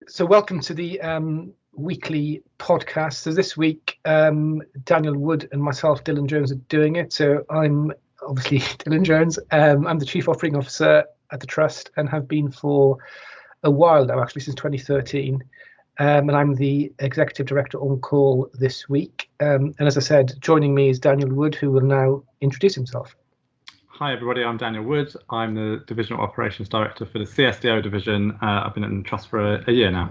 So welcome to the weekly podcast. So this week, Daniel Wood and myself, Dylan Jones, are doing it. So I'm obviously Dylan Jones. I'm the Chief Operating Officer at the Trust and have been for a while now, actually since 2013. And I'm the Executive Director on call this week. And as I said, joining me is Daniel Wood, who will now introduce himself. Hi everybody, I'm Daniel Wood. I'm the Divisional Operations Director for the CSDO division. I've been in the Trust for a year now.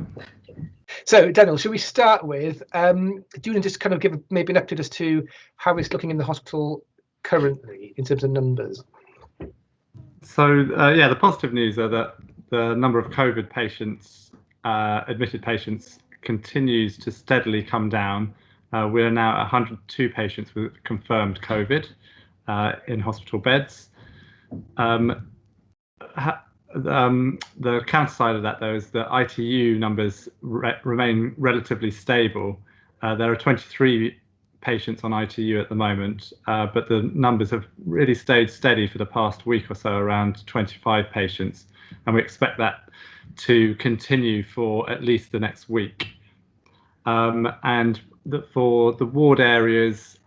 So Daniel, should we start with, do you want to just kind of give maybe an update as to how it's looking in the hospital currently in terms of numbers? So the positive news are that the number of COVID patients, admitted patients, continues to steadily come down. We are now at 102 patients with confirmed COVID in hospital beds. The counter side of that, though, is that ITU numbers remain relatively stable. There are 23 patients on ITU at the moment, but the numbers have really stayed steady for the past week or so, around 25 patients, and we expect that to continue for at least the next week. For the ward areas,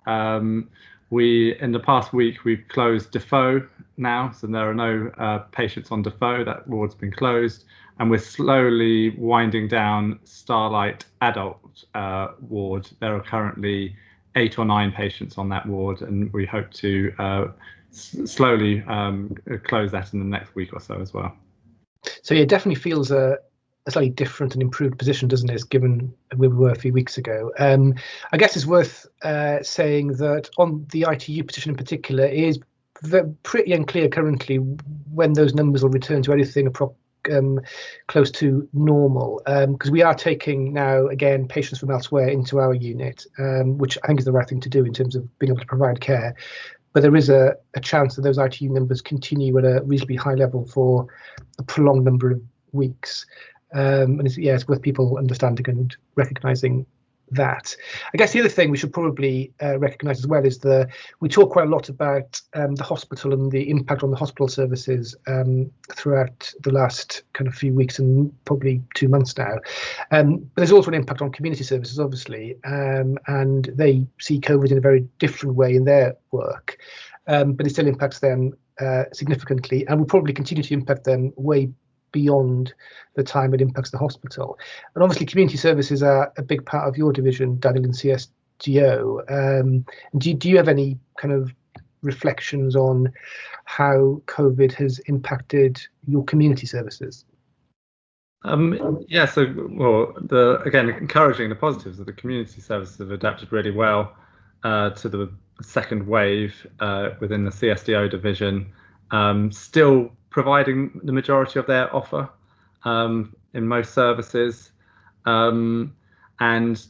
in the past week, we've closed Defoe now, so there are no patients on Defoe. That ward's been closed, and we're slowly winding down Starlight Adult ward. There are currently 8 or 9 patients on that ward, and we hope to slowly close that in the next week or so as well. So yeah, it definitely feels a slightly different and improved position, doesn't it, given where we were a few weeks ago. I guess it's worth saying that on the ITU position in particular, it is pretty unclear currently when those numbers will return to anything close to normal, because we are taking now, again, patients from elsewhere into our unit, which I think is the right thing to do in terms of being able to provide care. But there is a chance that those ITU numbers continue at a reasonably high level for a prolonged number of weeks. And it's worth people understanding and recognising that. I guess the other thing we should probably recognise as well is we talk quite a lot about the hospital and the impact on the hospital services throughout the last kind of few weeks and probably 2 months now. But there's also an impact on community services, obviously, and they see COVID in a very different way in their work, but it still impacts them significantly, and will probably continue to impact them way beyond the time it impacts the hospital. And obviously community services are a big part of your division, Daniel, in CSDO. Do you have any kind of reflections on how COVID has impacted your community services? Again, encouraging the positives of the community services have adapted really well to the second wave within the CSDO division, still providing the majority of their offer in most services, and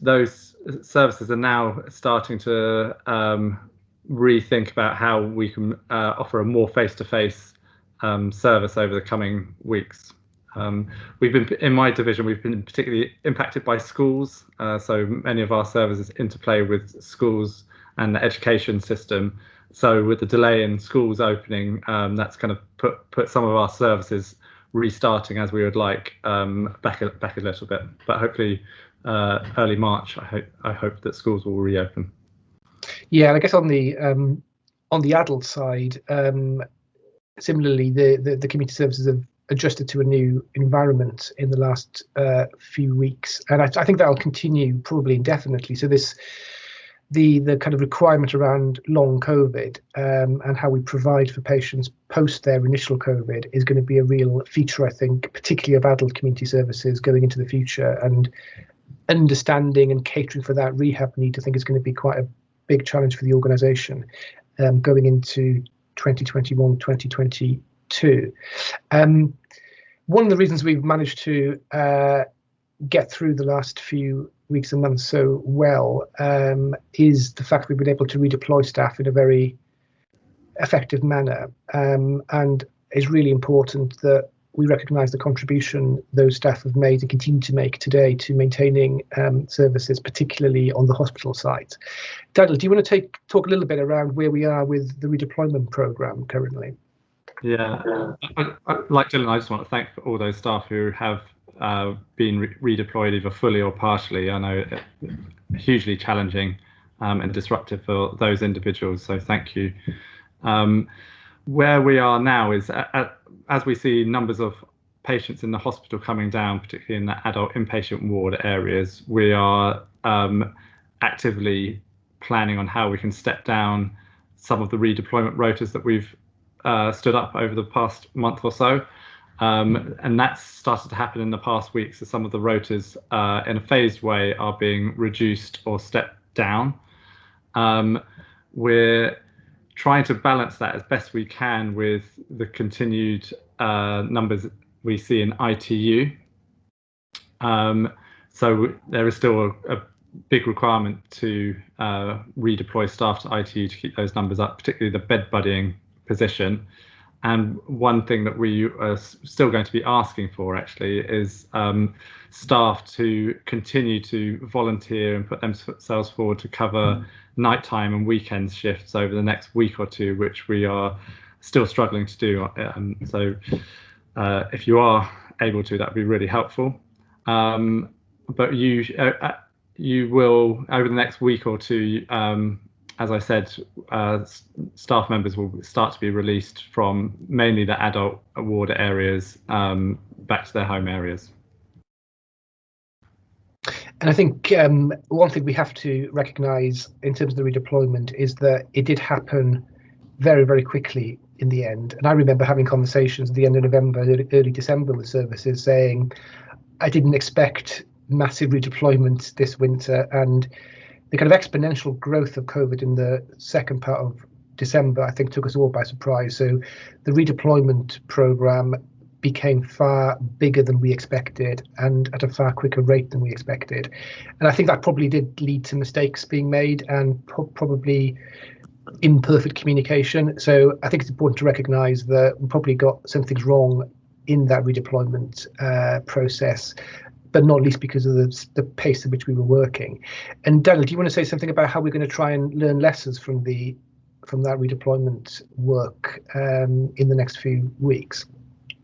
those services are now starting to rethink about how we can offer a more face-to-face service over the coming weeks. In my division, we've been particularly impacted by schools, so many of our services interplay with schools and the education system. So with the delay in schools opening, that's kind of put some of our services restarting as we would like back a little bit. But hopefully early March, I hope that schools will reopen. Yeah, and I guess on the adult side, similarly, the community services have adjusted to a new environment in the last few weeks, and I think that will continue probably indefinitely. So the kind of requirement around long COVID and how we provide for patients post their initial COVID is going to be a real feature, I think, particularly of adult community services going into the future, and understanding and catering for that rehab need, I think, is going to be quite a big challenge for the organisation going into 2021, 2022. One of the reasons we've managed to get through the last few weeks and months so well is the fact we've been able to redeploy staff in a very effective manner, and it's really important that we recognise the contribution those staff have made and continue to make today to maintaining services, particularly on the hospital side. Daniel, do you want to talk a little bit around where we are with the redeployment programme currently? Yeah, like Dylan, I just want to thank all those staff who have been redeployed either fully or partially. I know hugely challenging and disruptive for those individuals. So thank you. Where we are now is as we see numbers of patients in the hospital coming down, particularly in the adult inpatient ward areas, we are actively planning on how we can step down some of the redeployment rotas that we've stood up over the past month or so. And that's started to happen in the past week. So some of the rotas in a phased way are being reduced or stepped down. We're trying to balance that as best we can with the continued numbers we see in ITU. So there is still a big requirement to redeploy staff to ITU to keep those numbers up, particularly the bed buddying position. And one thing that we are still going to be asking for actually is staff to continue to volunteer and put themselves forward to cover nighttime and weekend shifts over the next week or two, which we are still struggling to do. So if you are able to, that would be really helpful. But you will, over the next week or two, as I said, staff members will start to be released from mainly the adult ward areas back to their home areas. And I think one thing we have to recognise in terms of the redeployment is that it did happen very, very quickly in the end. And I remember having conversations at the end of November, early December with services saying, I didn't expect massive redeployment this winter, and the kind of exponential growth of COVID in the second part of December, I think, took us all by surprise. So the redeployment programme became far bigger than we expected and at a far quicker rate than we expected. And I think that probably did lead to mistakes being made and probably imperfect communication. So I think it's important to recognise that we probably got some things wrong in that redeployment process, but not least because of the pace at which we were working. And Daniel, do you want to say something about how we're going to try and learn lessons from that redeployment work in the next few weeks?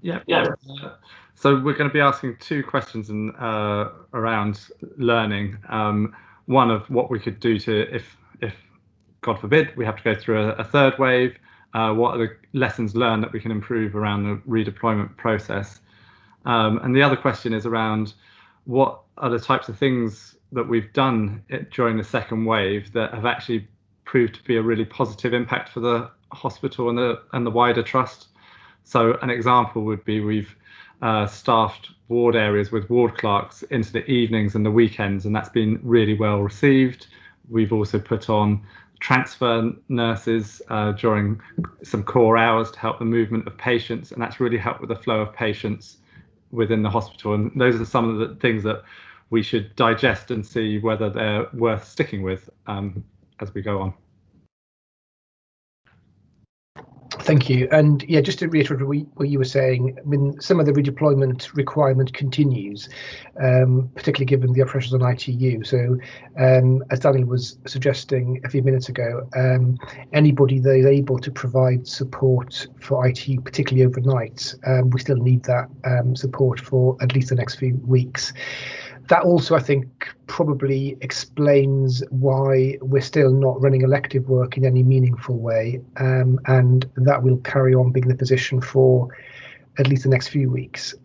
Yeah. So we're going to be asking two questions around learning. One of what we could do to, if God forbid, we have to go through a third wave, what are the lessons learned that we can improve around the redeployment process? And the other question is around what are the types of things that we've done during the second wave that have actually proved to be a really positive impact for the hospital and the wider trust. So an example would be we've staffed ward areas with ward clerks into the evenings and the weekends, and that's been really well received. We've also put on transfer nurses during some core hours to help the movement of patients, and that's really helped with the flow of patients within the hospital. And those are some of the things that we should digest and see whether they're worth sticking with as we go on. Thank you. And yeah, just to reiterate what you were saying, I mean, some of the redeployment requirement continues, particularly given the pressures on ITU. So as Daniel was suggesting a few minutes ago, anybody that is able to provide support for ITU, particularly overnight, we still need that support for at least the next few weeks. That also, I think, probably explains why we're still not running elective work in any meaningful way, and that will carry on being the position for at least the next few weeks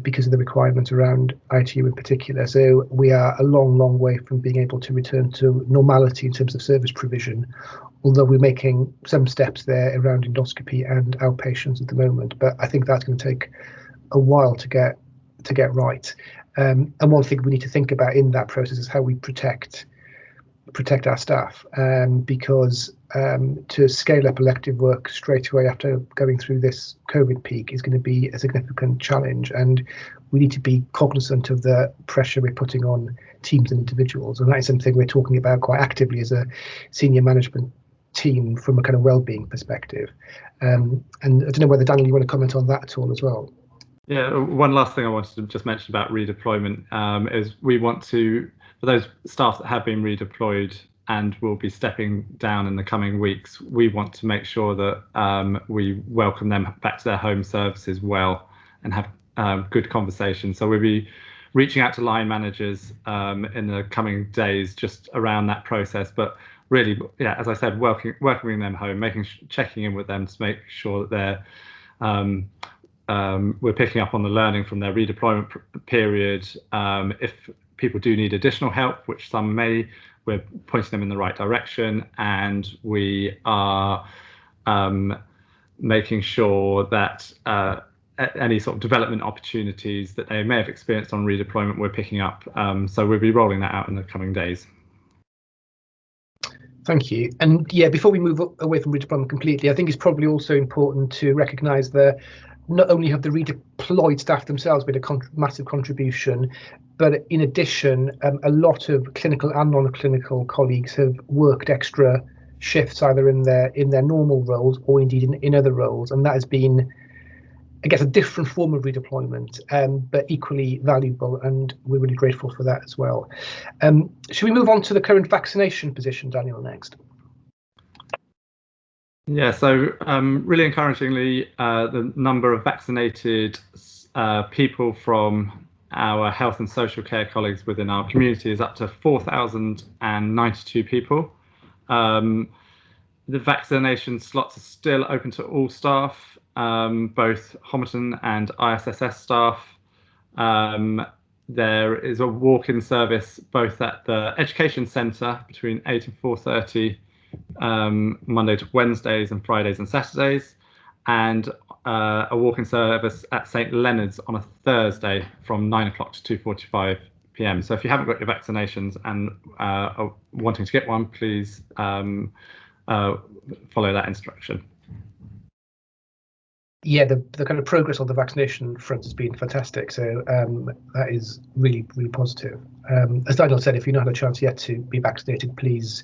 because of the requirements around ITU in particular. So we are a long, long way from being able to return to normality in terms of service provision, although we're making some steps there around endoscopy and outpatients at the moment. But I think that's going to take a while to get right. And one thing we need to think about in that process is how we protect our staff, because to scale up elective work straight away after going through this COVID peak is going to be a significant challenge, and we need to be cognizant of the pressure we're putting on teams and individuals, and that is something we're talking about quite actively as a senior management team from a kind of well-being perspective. And I don't know whether Daniel, you want to comment on that at all as well. Yeah, one last thing I wanted to just mention about redeployment is we want to, for those staff that have been redeployed and will be stepping down in the coming weeks, we want to make sure that we welcome them back to their home services well and have good conversation. So we'll be reaching out to line managers in the coming days just around that process. But really, yeah, as I said, welcoming them home, checking in with them to make sure that we're picking up on the learning from their redeployment period. If people do need additional help, which some may, we're pointing them in the right direction, and we are making sure that any sort of development opportunities that they may have experienced on redeployment we're picking up. So we'll be rolling that out in the coming days. Thank you. And yeah, before we move away from redeployment completely, I think it's probably also important to recognise that not only have the redeployed staff themselves made a massive contribution, but in addition, a lot of clinical and non-clinical colleagues have worked extra shifts either in their normal roles or indeed in other roles, and that has been, I guess, a different form of redeployment, but equally valuable, and we're really grateful for that as well. Should we move on to the current vaccination position, Daniel, next? Yeah, so really encouragingly, the number of vaccinated people from our health and social care colleagues within our community is up to 4,092 people. The vaccination slots are still open to all staff, both Homerton and ISSS staff. There is a walk-in service both at the education centre between 8 and 4:30 Monday to Wednesdays and Fridays and Saturdays, and a walk-in service at St Leonard's on a Thursday from 9 o'clock to 2:45 p.m. So if you haven't got your vaccinations and are wanting to get one, please follow that instruction. Yeah, the kind of progress on the vaccination front has been fantastic. So that is really, really positive. As Daniel said, if you've not had a chance yet to be vaccinated, please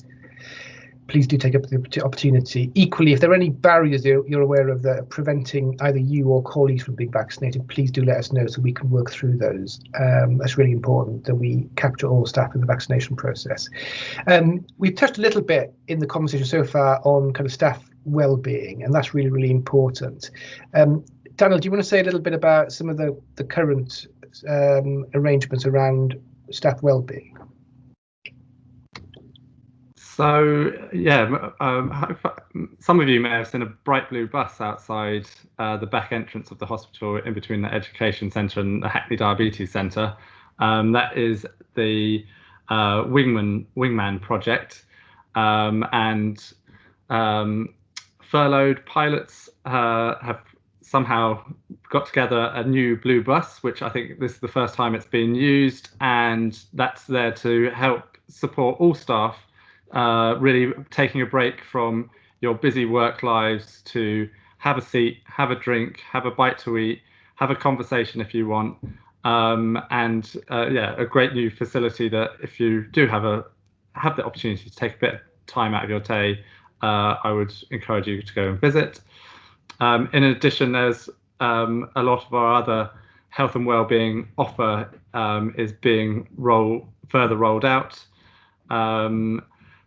do take up the opportunity. Equally, if there are any barriers you're aware of that are preventing either you or colleagues from being vaccinated, please do let us know so we can work through those. That's really important that we capture all staff in the vaccination process. We've touched a little bit in the conversation so far on kind of staff well-being, and that's really, really important. Daniel, do you want to say a little bit about some of the current arrangements around staff well-being? So yeah, some of you may have seen a bright blue bus outside the back entrance of the hospital in between the education centre and the Hackney Diabetes Centre. That is the Wingman project, and furloughed pilots have somehow got together a new blue bus, which I think this is the first time it's been used, and that's there to help support all staff, really taking a break from your busy work lives to have a seat, have a drink, have a bite to eat, have a conversation if you want, and yeah, a great new facility that if you do have the opportunity to take a bit of time out of your day, I would encourage you to go and visit. In addition, there's a lot of our other health and wellbeing offer is being further rolled out.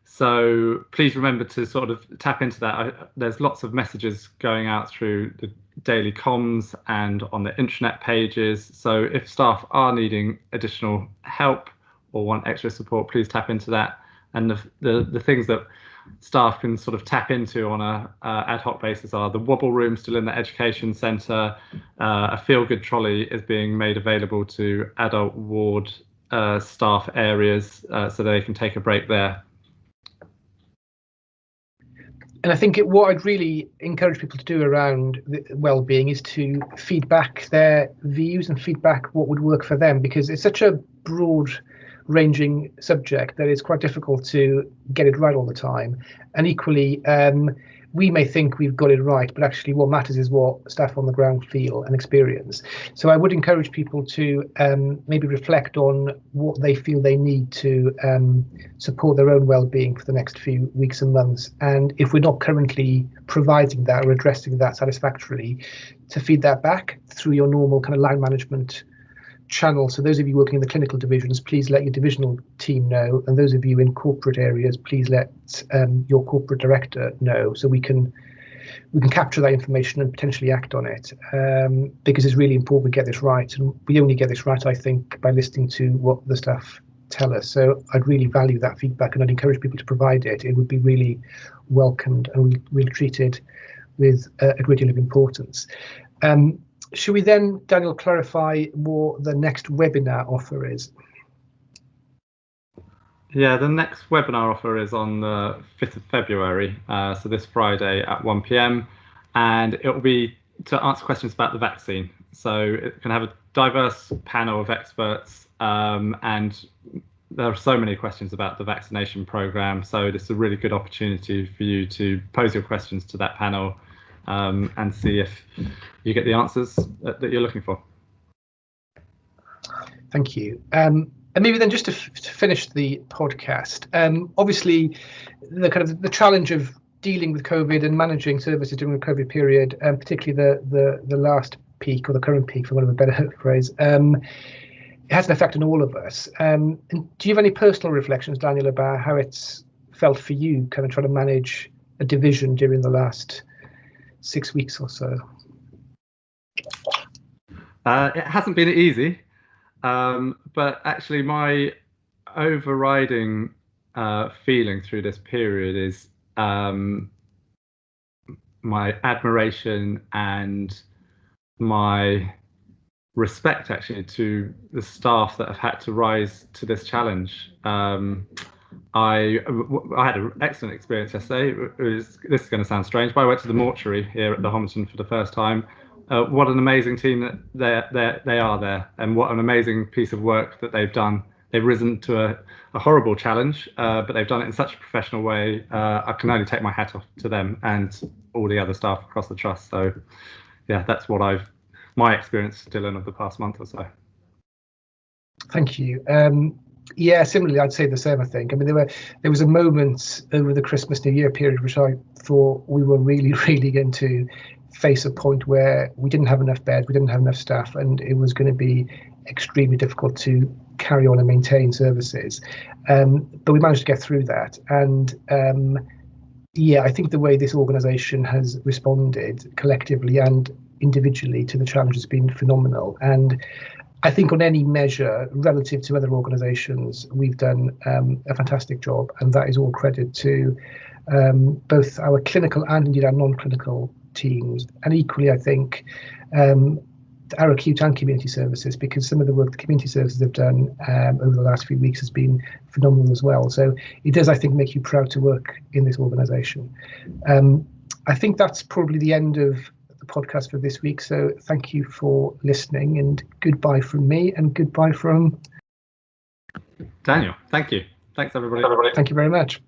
So please remember to sort of tap into that. There's lots of messages going out through the daily comms and on the intranet pages. So if staff are needing additional help or want extra support, please tap into that. And the things that staff can sort of tap into on a ad hoc basis are the wobble room still in the education centre. A feel good trolley is being made available to adult ward staff areas so they can take a break there. And I think what I'd really encourage people to do around well-being is to feedback their views and feedback what would work for them, because it's such a broad ranging subject that it's quite difficult to get it right all the time. And equally, we may think we've got it right, but actually what matters is what staff on the ground feel and experience. So I would encourage people to maybe reflect on what they feel they need to support their own well-being for the next few weeks and months. And if we're not currently providing that or addressing that satisfactorily, to feed that back through your normal kind of line management channel. So those of you working in the clinical divisions, please let your divisional team know, and those of you in corporate areas, please let your corporate director know, so we can we can capture that information and potentially act on it, because it's really important we get this right, and we only get this right, I think, by listening to what the staff tell us. So I'd really value that feedback, and I'd encourage people to provide it. It would be really welcomed, and we'll treat it with a great deal of importance. Should we then, Daniel, clarify what the next webinar offer is? Yeah, the next webinar offer is on the 5th of February, so this Friday at 1 p.m, and it will be to answer questions about the vaccine. So it can have a diverse panel of experts, and there are so many questions about the vaccination programme, so this is a really good opportunity for you to pose your questions to that panel, and see if you get the answers that you're looking for. Thank you. And maybe then just to finish the podcast, obviously the challenge of dealing with COVID and managing services during the COVID period, and particularly the last peak, or the current peak, for want of a better phrase, it has an effect on all of us. And do you have any personal reflections, Daniel, about how it's felt for you, kind of trying to manage a division during the last 6 weeks or so? It hasn't been easy, but actually my overriding feeling through this period is my admiration and my respect, actually, to the staff that have had to rise to this challenge. I had an excellent experience yesterday. This is going to sound strange, but I went to the mortuary here at the Homerton for the first time. What an amazing team that they are there, and what an amazing piece of work that they've done. They've risen to a horrible challenge, but they've done it in such a professional way. I can only take my hat off to them and all the other staff across the trust. So yeah, that's what my experience, Dylan, of the past month or so. Thank you. Yeah, similarly, I'd say the same, I think. I mean, there was a moment over the Christmas New Year period which I thought we were really going to face a point where we didn't have enough beds, we didn't have enough staff, and it was going to be extremely difficult to carry on and maintain services. But we managed to get through that. And yeah, I think the way this organisation has responded collectively and individually to the challenge has been phenomenal. And I think on any measure, relative to other organisations, we've done a fantastic job, and that is all credit to both our clinical and indeed our non-clinical teams, and equally, I think, our acute and community services, because some of the work the community services have done over the last few weeks has been phenomenal as well. So it does, I think, make you proud to work in this organisation. I think that's probably the end of the podcast for this week. So thank you for listening, and goodbye from me, and goodbye from Daniel. Thank you. Thanks, everybody. Thank you very much.